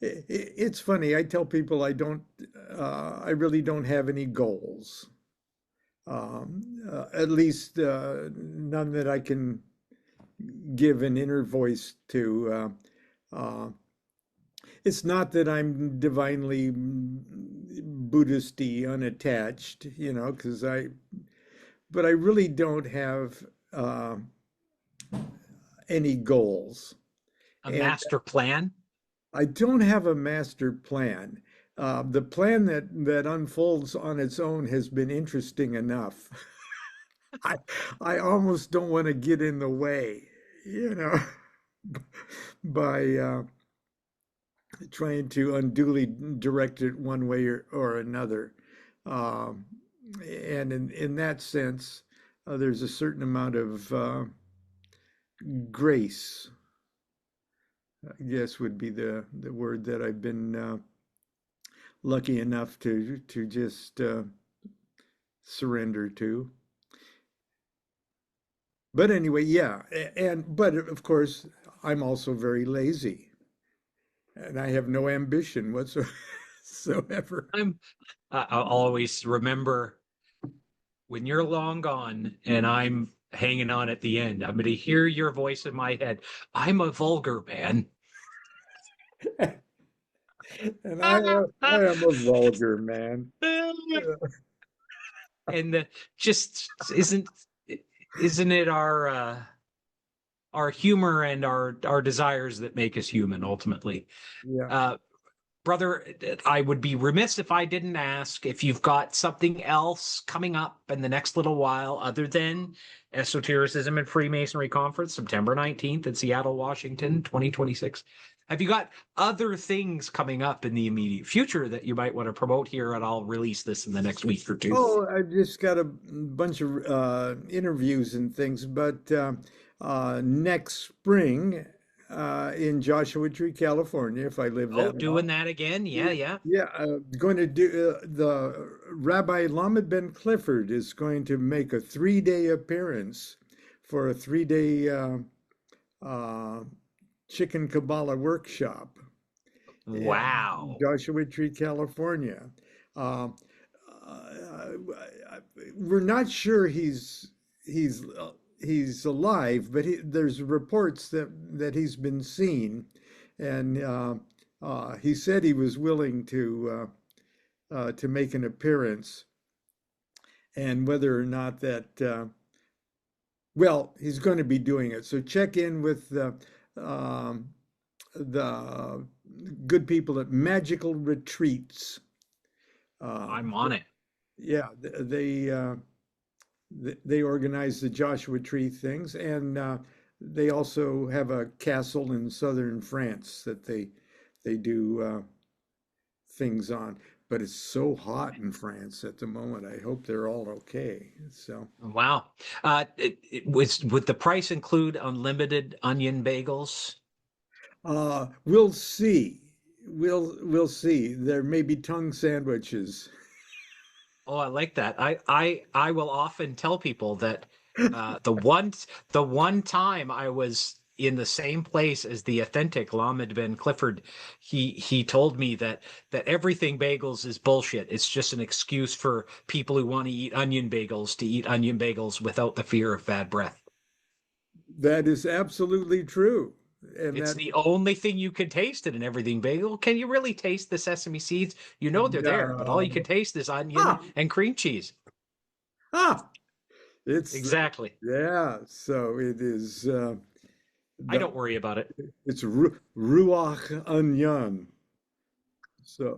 It's funny. I tell people I really don't have any goals. At least none that I can give an inner voice to. It's not that I'm divinely Buddhisty unattached, because but I really don't have any goals. A And master plan? I don't have a master plan. The plan that unfolds on its own has been interesting enough. I I almost don't want to get in the way, you know, by trying to unduly direct it one way or another. Um, and in that sense, there's a certain amount of grace, I guess would be the word that I've been lucky enough to just surrender to. But anyway, yeah, but of course, I'm also very lazy, and I have no ambition whatsoever. I'll always remember when you're long gone and I'm hanging on at the end. I'm going to hear your voice in my head. I'm a vulgar man. And I am a vulgar man. And just isn't it our humor and our desires that make us human ultimately? Yeah. Brother, I would be remiss if I didn't ask if you've got something else coming up in the next little while other than Esotericism and Freemasonry Conference, September 19th in Seattle, Washington, 2026. Have you got other things coming up in the immediate future that you might want to promote here? And I'll release this in the next week or two. Oh, I've just got a bunch of interviews and things, but next spring in Joshua Tree, California, if I live Oh, that long. doing that again? Yeah, yeah. Yeah, going to do the Rabbi Lamed Ben Clifford is going to make a 3-day appearance for a 3-day uh, chicken Kabbalah workshop in Wow. Joshua Tree, California. Uh, uh, we're not sure he's alive, but there's reports that he's been seen, and he said he was willing to make an appearance, and whether or not that well, he's going to be doing it. So check in with the good people at Magical Retreats. I'm on it. Yeah, they organize the Joshua Tree things, and they also have a castle in southern France that they do things on. But it's so hot in France at the moment. I hope they're all okay. So, Wow. Would the price include unlimited onion bagels? we'll see. We'll see. There may be tongue sandwiches. Oh, I like that. I will often tell people that the one time I was in the same place as the authentic Lamed Ben Clifford, he told me that everything bagels is bullshit. It's just an excuse for people who want to eat onion bagels without the fear of bad breath. That is absolutely true. And It's that the only thing you can taste in an everything bagel. Can you really taste the sesame seeds? You know they're there, but all you can no. taste is onion Ah, and cream cheese. ah, it's Exactly. yeah. So it is. I The don't worry about it. it's ruach onion. So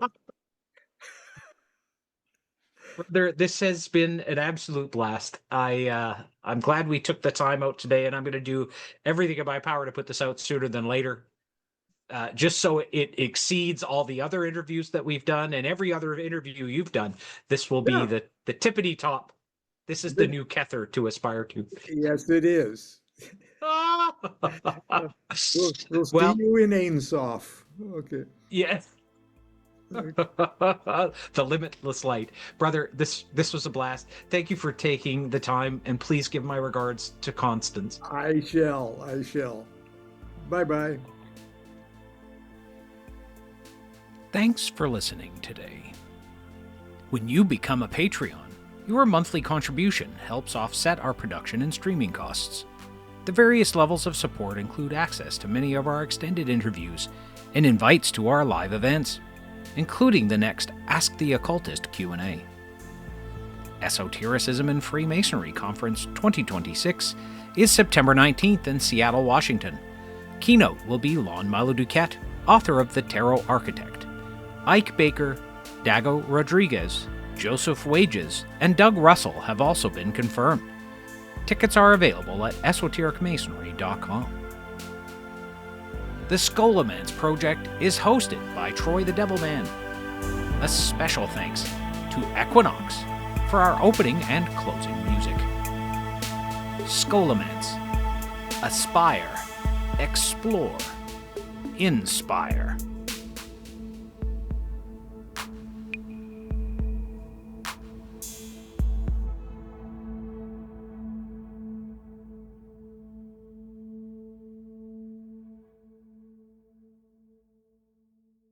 This has been an absolute blast. I'm glad we took the time out today, and I'm going to do everything in my power to put this out sooner than later. Just so it exceeds all the other interviews that we've done and every other interview you've done. This will be yeah, the tippity top. This is the new Kether to aspire to. yes, it is. We'll see Well, you in Ainsworth. Okay. yes. The limitless light. Brother, this was a blast. Thank you for taking the time, and please give my regards to Constance. I shall. I shall. Bye-bye. Thanks for listening today. When you become a Patreon, your monthly contribution helps offset our production and streaming costs. The various levels of support include access to many of our extended interviews and invites to our live events, including the next Ask the Occultist Q&A. Esotericism and Freemasonry Conference 2026 is September 19th in Seattle, Washington. Keynote will be Lon Milo DuQuette, author of The Tarot Architect. Ike Baker, Dago Rodriguez, Joseph Wages, and Doug Russell have also been confirmed. Tickets are available at esotericmasonry.com. The Scholomance Project is hosted by Troy the Devilman. A special thanks to Equinox for our opening and closing music. Scholomance. Aspire, explore, inspire.